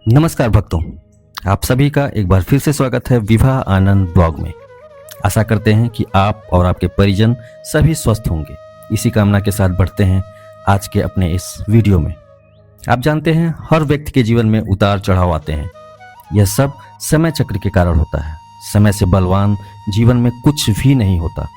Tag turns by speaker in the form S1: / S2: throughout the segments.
S1: नमस्कार भक्तों, आप सभी का एक बार फिर से स्वागत है विवाह आनंद ब्लॉग में। आशा करते हैं कि आप और आपके परिजन सभी स्वस्थ होंगे। इसी कामना के साथ बढ़ते हैं आज के अपने इस वीडियो में। आप जानते हैं हर व्यक्ति के जीवन में उतार चढ़ाव आते हैं। यह सब समय चक्र के कारण होता है। समय से बलवान जीवन में कुछ भी नहीं होता।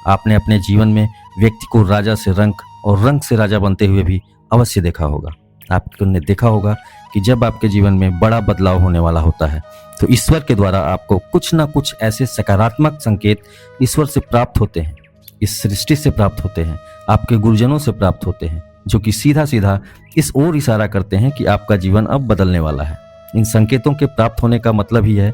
S1: आपने अपने जीवन में व्यक्ति को राजा से रंक और रंक से राजा बनते हुए भी अवश्य देखा होगा। आपने देखा होगा कि जब आपके जीवन में बड़ा बदलाव होने वाला होता है तो ईश्वर के द्वारा आपको कुछ ना कुछ ऐसे सकारात्मक संकेत ईश्वर से प्राप्त होते हैं, इस सृष्टि से प्राप्त होते हैं, आपके गुरुजनों से प्राप्त होते हैं, जो कि सीधा सीधा इस ओर इशारा करते हैं कि आपका जीवन अब बदलने वाला है। इन संकेतों के प्राप्त होने का मतलब ही है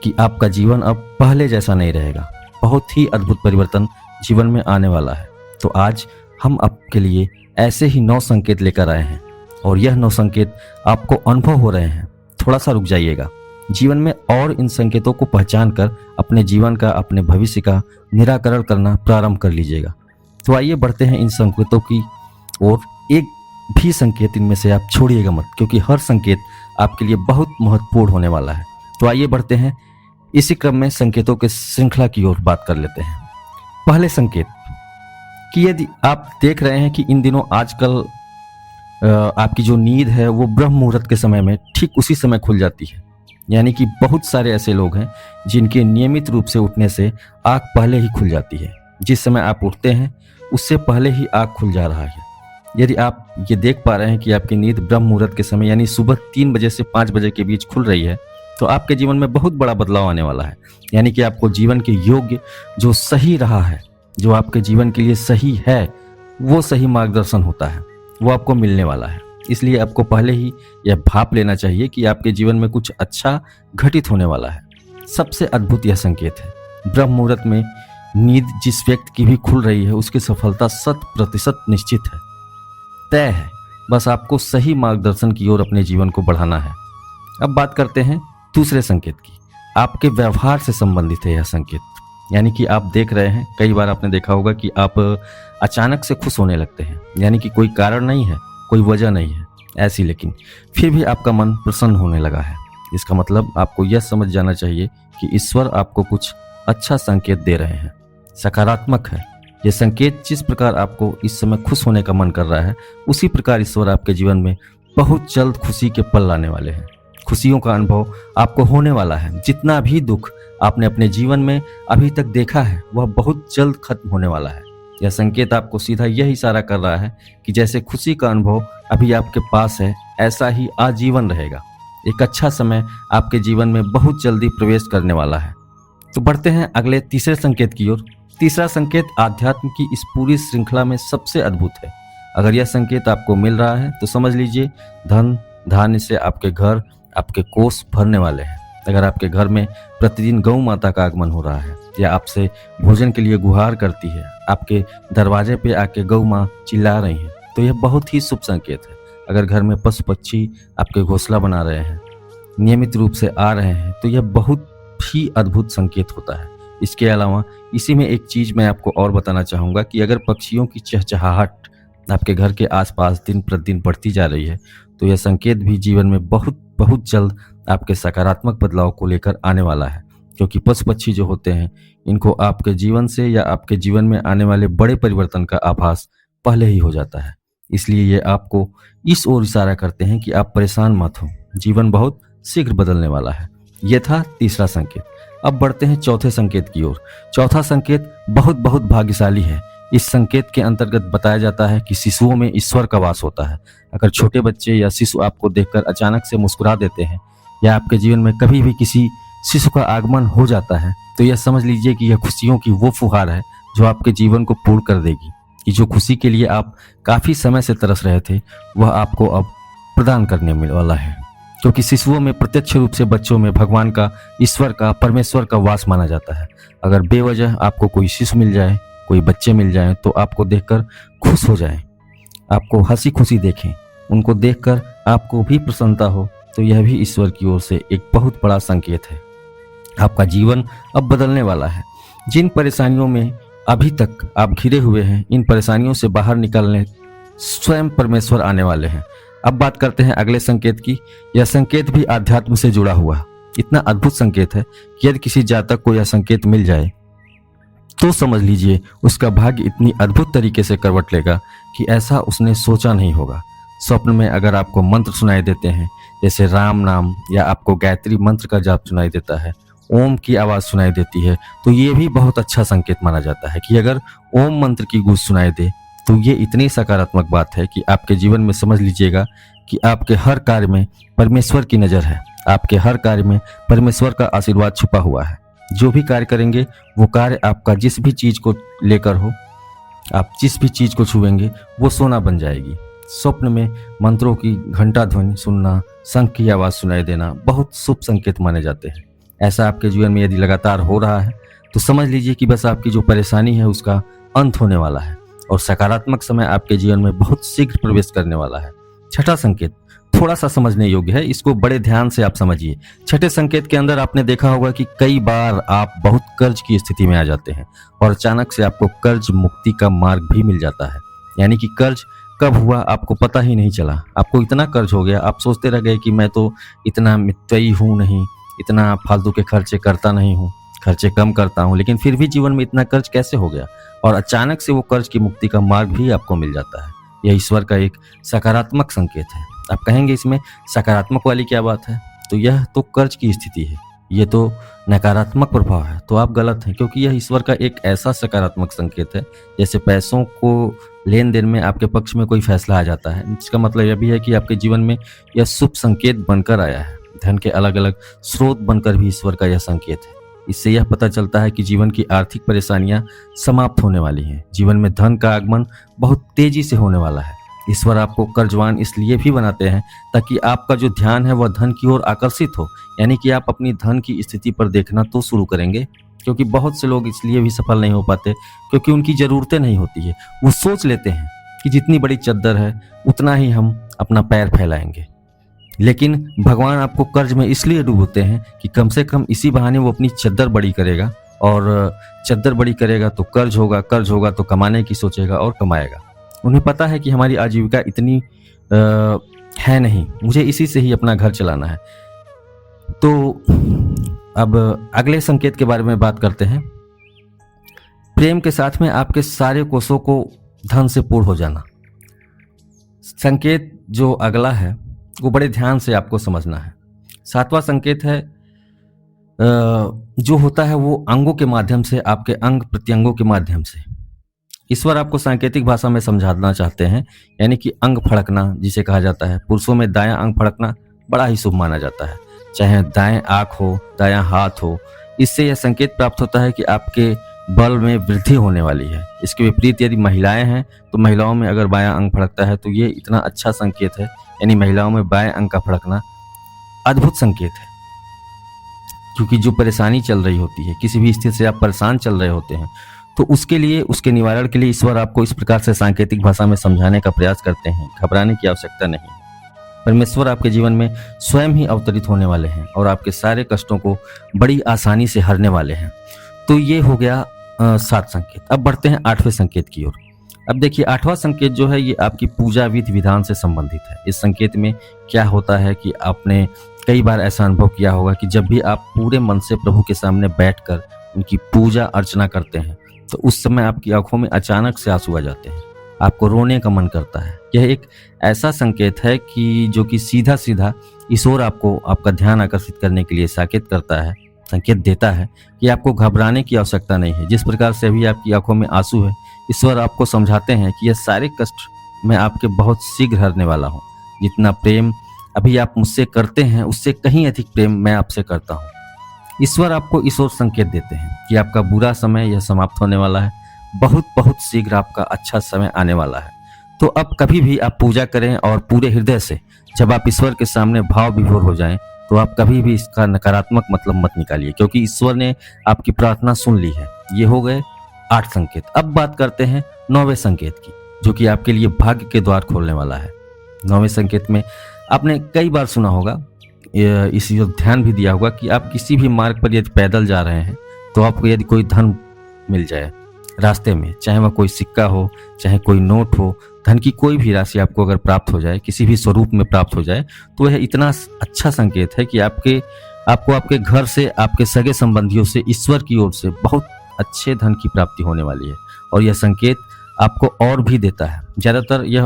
S1: कि आपका जीवन अब पहले जैसा नहीं रहेगा। बहुत ही अद्भुत परिवर्तन जीवन में आने वाला है। तो आज हम आपके लिए ऐसे ही 9 संकेत लेकर आए हैं और यह 9 संकेत आपको अनुभव हो रहे हैं। थोड़ा सा रुक जाइएगा जीवन में और इन संकेतों को पहचान कर अपने जीवन का, अपने भविष्य का निराकरण करना प्रारंभ कर लीजिएगा। तो आइए बढ़ते हैं इन संकेतों की ओर। एक भी संकेत इनमें से आप छोड़िएगा मत, क्योंकि हर संकेत आपके लिए बहुत महत्वपूर्ण होने वाला है। तो आइए बढ़ते हैं इसी क्रम में संकेतों के श्रृंखला की ओर बात कर लेते हैं। पहले संकेत कि यदि आप देख रहे हैं कि इन दिनों आजकल आपकी जो नींद है वो ब्रह्म मुहूर्त के समय में ठीक उसी समय खुल जाती है। यानी कि बहुत सारे ऐसे लोग हैं जिनके नियमित रूप से उठने से आँख पहले ही खुल जाती है। जिस समय आप उठते हैं उससे पहले ही आँख खुल जा रहा है। यदि आप ये देख पा रहे हैं कि आपकी नींद ब्रह्म मुहूर्त के समय यानी सुबह 3 बजे से 5 बजे के बीच खुल रही है, तो आपके जीवन में बहुत बड़ा बदलाव आने वाला है। यानी कि आपको जीवन के योग्य जो सही रहा है, जो आपके जीवन के लिए सही है, वो सही मार्गदर्शन होता है, वो आपको मिलने वाला है। इसलिए आपको पहले ही यह भाप लेना चाहिए कि आपके जीवन में कुछ अच्छा घटित होने वाला है। सबसे अद्भुत यह संकेत है। ब्रह्म मुहूर्त में नींद जिस व्यक्ति की भी खुल रही है उसकी सफलता 100% निश्चित है, तय है। बस आपको सही मार्गदर्शन की ओर अपने जीवन को बढ़ाना है। अब बात करते हैं दूसरे संकेत की। आपके व्यवहार से संबंधित है यह संकेत। यानी कि आप देख रहे हैं, कई बार आपने देखा होगा कि आप अचानक से खुश होने लगते हैं। यानी कि कोई कारण नहीं है, कोई वजह नहीं है ऐसी, लेकिन फिर भी आपका मन प्रसन्न होने लगा है। इसका मतलब आपको यह समझ जाना चाहिए कि ईश्वर आपको कुछ अच्छा संकेत दे रहे हैं, सकारात्मक है। यह संकेत जिस प्रकार आपको इस समय खुश होने का मन कर रहा है, उसी प्रकार ईश्वर आपके जीवन में बहुत जल्द खुशी के पल लाने वाले हैं। खुशियों का अनुभव आपको होने वाला है। जितना भी दुख आपने अपने जीवन में अभी तक देखा है वह बहुत जल्द खत्म होने वाला है। यह संकेत आपको सीधा यह इशारा कर रहा है कि जैसे खुशी का अनुभव अभी आपके पास है, ऐसा ही आजीवन रहेगा। एक अच्छा समय आपके जीवन में बहुत जल्दी प्रवेश करने वाला है। तो बढ़ते हैं अगले तीसरे संकेत की ओर। तीसरा संकेत आध्यात्म की इस पूरी श्रृंखला में सबसे अद्भुत है। अगर यह संकेत आपको मिल रहा है तो समझ लीजिए धन धान्य से आपके घर, आपके कोष भरने वाले हैं। अगर आपके घर में प्रतिदिन गौ माता का आगमन हो रहा है या आपसे भोजन के लिए गुहार करती है, आपके दरवाजे पे आके गौ माँ चिल्ला रही हैं, तो यह बहुत ही शुभ संकेत है। अगर घर में पशु पक्षी आपके घोंसला बना रहे हैं, नियमित रूप से आ रहे हैं, तो यह बहुत ही अद्भुत संकेत होता है। इसके अलावा इसी में एक चीज़ मैं आपको और बताना चाहूँगा कि अगर पक्षियों की चहचहाहट आपके घर के आसपास दिन प्रतिदिन बढ़ती जा रही है, तो यह संकेत भी जीवन में बहुत जल्द आपके सकारात्मक बदलाव को लेकर आने वाला है। क्योंकि पशु पक्षी जो होते हैं, इनको आपके जीवन से या आपके जीवन में आने वाले बड़े परिवर्तन का आभास पहले ही हो जाता है। इसलिए ये आपको इस ओर इशारा करते हैं कि आप परेशान मत हो, जीवन बहुत शीघ्र बदलने वाला है। यह था तीसरा संकेत। अब बढ़ते हैं चौथे संकेत की ओर। चौथा संकेत बहुत भाग्यशाली है। इस संकेत के अंतर्गत बताया जाता है कि शिशुओं में ईश्वर का वास होता है। अगर छोटे बच्चे या शिशु आपको देखकर अचानक से मुस्कुरा देते हैं या आपके जीवन में कभी भी किसी शिशु का आगमन हो जाता है, तो यह समझ लीजिए कि यह खुशियों की वो फुहार है जो आपके जीवन को पूर्ण कर देगी। कि जो खुशी के लिए आप काफ़ी समय से तरस रहे थे, वह आपको अब प्रदान करने वाला है। क्योंकि शिशुओं में प्रत्यक्ष रूप से बच्चों में भगवान का, ईश्वर का, परमेश्वर का वास माना जाता है। अगर बेवजह आपको कोई शिशु मिल जाए, कोई बच्चे मिल जाएं, तो आपको देखकर खुश हो जाएं, आपको हंसी खुशी देखें, उनको देखकर आपको भी प्रसन्नता हो, तो यह भी ईश्वर की ओर से एक बहुत बड़ा संकेत है। आपका जीवन अब बदलने वाला है। जिन परेशानियों में अभी तक आप घिरे हुए हैं, इन परेशानियों से बाहर निकलने स्वयं परमेश्वर आने वाले हैं। अब बात करते हैं अगले संकेत की। यह संकेत भी आध्यात्म से जुड़ा हुआ है। इतना अद्भुत संकेत है कि यदि किसी जातक को यह संकेत मिल जाए तो समझ लीजिए उसका भाग्य इतनी अद्भुत तरीके से करवट लेगा कि ऐसा उसने सोचा नहीं होगा। स्वप्न में अगर आपको मंत्र सुनाई देते हैं, जैसे राम नाम या आपको गायत्री मंत्र का जाप सुनाई देता है, ओम की आवाज़ सुनाई देती है, तो ये भी बहुत अच्छा संकेत माना जाता है कि अगर ओम मंत्र की गूंज सुनाई दे तो ये इतनी सकारात्मक बात है कि आपके जीवन में समझ लीजिएगा कि आपके हर कार्य में परमेश्वर की नज़र है, आपके हर कार्य में परमेश्वर का आशीर्वाद छुपा हुआ है। जो भी कार्य करेंगे वो कार्य आपका जिस भी चीज़ को लेकर हो, आप जिस भी चीज़ को छुएंगे वो सोना बन जाएगी। स्वप्न में मंत्रों की घंटा ध्वनि सुनना, शंख की आवाज़ सुनाई देना बहुत शुभ संकेत माने जाते हैं। ऐसा आपके जीवन में यदि लगातार हो रहा है तो समझ लीजिए कि बस आपकी जो परेशानी है उसका अंत होने वाला है और सकारात्मक समय आपके जीवन में बहुत शीघ्र प्रवेश करने वाला है। छठा संकेत थोड़ा सा समझने योग्य है, इसको बड़े ध्यान से आप समझिए। छठे संकेत के अंदर आपने देखा होगा कि कई बार आप बहुत कर्ज की स्थिति में आ जाते हैं और अचानक से आपको कर्ज मुक्ति का मार्ग भी मिल जाता है। यानी कि कर्ज कब हुआ आपको पता ही नहीं चला, आपको इतना कर्ज हो गया, आप सोचते रह गए कि मैं तो इतना मितव्ययी हूँ नहीं, इतना फालतू के खर्चे करता नहीं हूँ, खर्चे कम करता हूँ, लेकिन फिर भी जीवन में इतना कर्ज कैसे हो गया, और अचानक से वो कर्ज की मुक्ति का मार्ग भी आपको मिल जाता है। यह ईश्वर का एक सकारात्मक संकेत है। आप कहेंगे इसमें सकारात्मक वाली क्या बात है, तो यह तो कर्ज की स्थिति है, ये तो नकारात्मक प्रभाव है। तो आप गलत हैं, क्योंकि यह ईश्वर का एक ऐसा सकारात्मक संकेत है जैसे पैसों को लेन देन में आपके पक्ष में कोई फैसला आ जाता है। इसका मतलब यह भी है कि आपके जीवन में यह शुभ संकेत बनकर आया है। धन के अलग अलग स्रोत बनकर भी ईश्वर का यह संकेत है। इससे यह पता चलता है कि जीवन की आर्थिक परेशानियां समाप्त होने वाली हैं, जीवन में धन का आगमन बहुत तेजी से होने वाला है। ईश्वर आपको कर्जवान इसलिए भी बनाते हैं ताकि आपका जो ध्यान है वह धन की ओर आकर्षित हो, यानी कि आप अपनी धन की स्थिति पर देखना तो शुरू करेंगे। क्योंकि बहुत से लोग इसलिए भी सफल नहीं हो पाते क्योंकि उनकी ज़रूरतें नहीं होती है। वो सोच लेते हैं कि जितनी बड़ी चद्दर है उतना ही हम अपना पैर फैलाएंगे, लेकिन भगवान आपको कर्ज में इसलिए डूबोते हैं कि कम से कम इसी बहाने वो अपनी चद्दर बड़ी करेगा, और चद्दर बड़ी करेगा तो कर्ज होगा, कर्ज होगा तो कमाने की सोचेगा और कमाएगा। उन्हें पता है कि हमारी आजीविका इतनी है नहीं, मुझे इसी से ही अपना घर चलाना है। तो अब अगले संकेत के बारे में बात करते हैं। प्रेम के साथ में आपके सारे कोषों को धन से पूर्ण हो जाना। संकेत जो अगला है वो बड़े ध्यान से आपको समझना है। सातवां संकेत है जो होता है वो अंगों के माध्यम से, आपके अंग प्रत्यंगों के माध्यम से। ईश्वर आपको सांकेतिक भाषा में समझाना चाहते हैं, यानी कि अंग फड़कना जिसे कहा जाता है। पुरुषों में दायां अंग फड़कना बड़ा ही शुभ माना जाता है, चाहे दाएं आंख हो, दायां हाथ हो। इससे यह संकेत प्राप्त होता है कि आपके बल में वृद्धि होने वाली है। इसके विपरीत यदि महिलाएं हैं तो महिलाओं में अगर बायां अंग फड़कता है तो ये इतना अच्छा संकेत है, यानी महिलाओं में बाएं अंग का फड़कना अद्भुत संकेत है। क्योंकि जो परेशानी चल रही होती है, किसी भी स्थिति से आप परेशान चल रहे होते हैं, तो उसके लिए, उसके निवारण के लिए ईश्वर आपको इस प्रकार से सांकेतिक भाषा में समझाने का प्रयास करते हैं। घबराने की आवश्यकता नहीं। परमेश्वर आपके जीवन में स्वयं ही अवतरित होने वाले हैं और आपके सारे कष्टों को बड़ी आसानी से हरने वाले हैं। तो ये हो गया 7 संकेत। अब बढ़ते हैं 8वें संकेत की ओर। अब देखिए 8वां संकेत जो है ये आपकी पूजा विधि विधान से संबंधित है। इस संकेत में क्या होता है कि आपने कई बार ऐसा अनुभव किया होगा कि जब भी आप पूरे मन से प्रभु के सामने बैठकर उनकी पूजा अर्चना करते हैं तो उस समय आपकी आंखों में अचानक से आंसू आ जाते हैं, आपको रोने का मन करता है। यह एक ऐसा संकेत है कि जो कि सीधा सीधा ईश्वर आपको आपका ध्यान आकर्षित करने के लिए संकेत देता है कि आपको घबराने की आवश्यकता नहीं है। जिस प्रकार से अभी आपकी आंखों में आंसू है, ईश्वर आपको समझाते हैं कि यह सारे कष्ट मैं आपके बहुत शीघ्र हरने वाला हूँ। जितना प्रेम अभी आप मुझसे करते हैं उससे कहीं अधिक प्रेम मैं आपसे करता हूँ। ईश्वर आपको इस ओर संकेत देते हैं कि आपका बुरा समय यह समाप्त होने वाला है, बहुत बहुत शीघ्र आपका अच्छा समय आने वाला है। तो अब कभी भी आप पूजा करें और पूरे हृदय से जब आप ईश्वर के सामने भाव विभोर हो जाएं तो आप कभी भी इसका नकारात्मक मतलब मत निकालिए, क्योंकि ईश्वर ने आपकी प्रार्थना सुन ली है। ये हो गए 8 संकेत। अब बात करते हैं 9वें संकेत की, जो कि आपके लिए भाग्य के द्वार खोलने वाला है। 9वें संकेत में आपने कई बार सुना होगा, इसी ओर ध्यान भी दिया होगा कि आप किसी भी मार्ग पर यदि पैदल जा रहे हैं तो आपको यदि कोई धन मिल जाए, रास्ते में, चाहे वह कोई सिक्का हो, चाहे कोई नोट हो, धन की कोई भी राशि आपको अगर प्राप्त हो जाए, किसी भी स्वरूप में प्राप्त हो जाए, तो यह इतना अच्छा संकेत है कि आपको आपके घर से, आपके सगे संबंधियों से, ईश्वर की ओर से बहुत अच्छे धन की प्राप्ति होने वाली है। और यह संकेत आपको और भी देता है। ज़्यादातर यह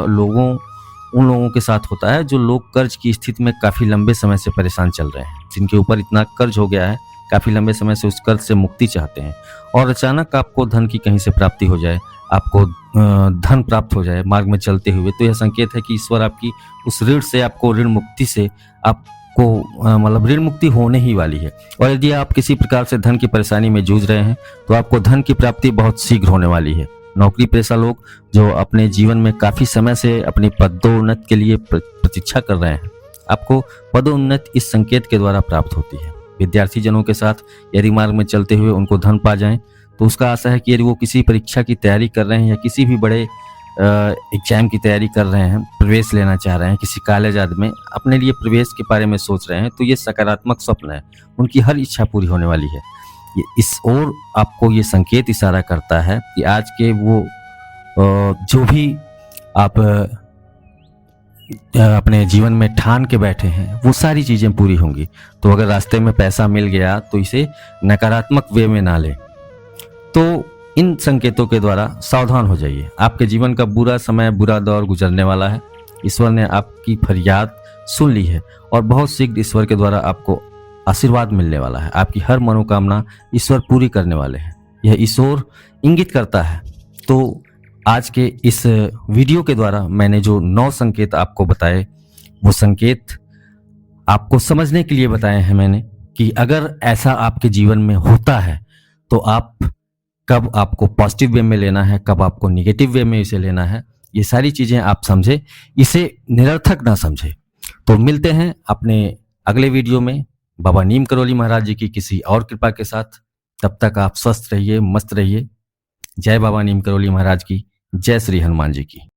S1: उन लोगों के साथ होता है जो लोग कर्ज की स्थिति में काफ़ी लंबे समय से परेशान चल रहे हैं, जिनके ऊपर इतना कर्ज हो गया है, काफ़ी लंबे समय से उस कर्ज से मुक्ति चाहते हैं, और अचानक आपको धन की कहीं से प्राप्ति हो जाए, आपको धन प्राप्त हो जाए मार्ग में चलते हुए, तो यह संकेत है कि ईश्वर आपकी उस ऋण से, आपको ऋण मुक्ति से आपको मतलब ऋण मुक्ति होने ही वाली है। और यदि आप किसी प्रकार से धन की परेशानी में जूझ रहे हैं, तो आपको धन की प्राप्ति बहुत शीघ्र होने वाली है। नौकरी पेशा लोग जो अपने जीवन में काफ़ी समय से अपनी पदोन्नति के लिए प्रतीक्षा कर रहे हैं, आपको पदोन्नति इस संकेत के द्वारा प्राप्त होती है। विद्यार्थी जनों के साथ यदि मार्ग में चलते हुए उनको धन पा जाएं, तो उसका आशा है कि यदि वो किसी परीक्षा की तैयारी कर रहे हैं या किसी भी बड़े एग्जाम की तैयारी कर रहे हैं, प्रवेश लेना चाह रहे हैं, किसी कॉलेज आदि में अपने लिए प्रवेश के बारे में सोच रहे हैं, तो ये सकारात्मक स्वप्न है, उनकी हर इच्छा पूरी होने वाली है। ये इस ओर आपको ये संकेत इशारा करता है कि आज के वो जो भी आप अपने जीवन में ठान के बैठे हैं, वो सारी चीज़ें पूरी होंगी। तो अगर रास्ते में पैसा मिल गया तो इसे नकारात्मक वे में ना लें। तो इन संकेतों के द्वारा सावधान हो जाइए। आपके जीवन का बुरा समय, बुरा दौर गुजरने वाला है। ईश्वर ने आपकी फरियाद सुन ली है और बहुत शीघ्र ईश्वर के द्वारा आपको आशीर्वाद मिलने वाला है। आपकी हर मनोकामना ईश्वर पूरी करने वाले हैं, यह ईश्वर इंगित करता है। तो आज के इस वीडियो के द्वारा मैंने जो 9 संकेत आपको बताए, वो संकेत आपको समझने के लिए बताए हैं मैंने कि अगर ऐसा आपके जीवन में होता है तो आप कब आपको पॉजिटिव वे में लेना है, कब आपको निगेटिव वे में इसे लेना है, ये सारी चीज़ें आप समझे, इसे निरर्थक ना समझे। तो मिलते हैं अपने अगले वीडियो में बाबा नीम करोली महाराज जी की किसी और कृपा के साथ। तब तक आप स्वस्थ रहिए, मस्त रहिए। जय बाबा नीम करोली महाराज की, जय श्री हनुमान जी की।